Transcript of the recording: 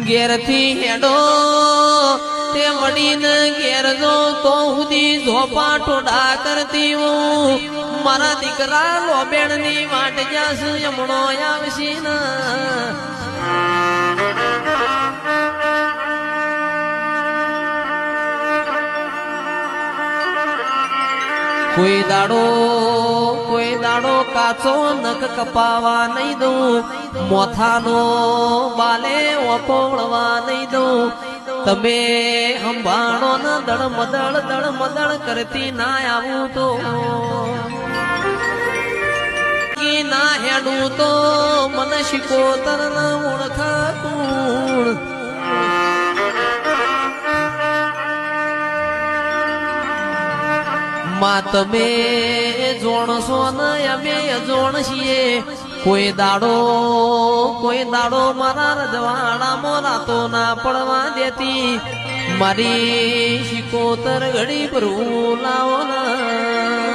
ઘેરથી હેડો તે વડીને ઘેર જો તો સુધી ઝોપા ટોડા કરતી હું મારા દીકરા લોબેણની વાટ જાસ યમણો આવશે ને કોઈ દાડો કાચો નખ કપાવા નહીં દઉં મોથાનો બાલે ઓપોળવા નહીં દઉં તમે સંભાળો ને દળમદળ કરતી ના આવું તો ના હેડું તો મને શિકોતર ના ઓળખા કુણ માં તમે જોણશો ને અમે જોણ છીએ કોઈ દાડો મારા રજવાડામાં રાતો ના પડવા દેતી મારી શિકોતર ઘડી ભરવું લાવો ના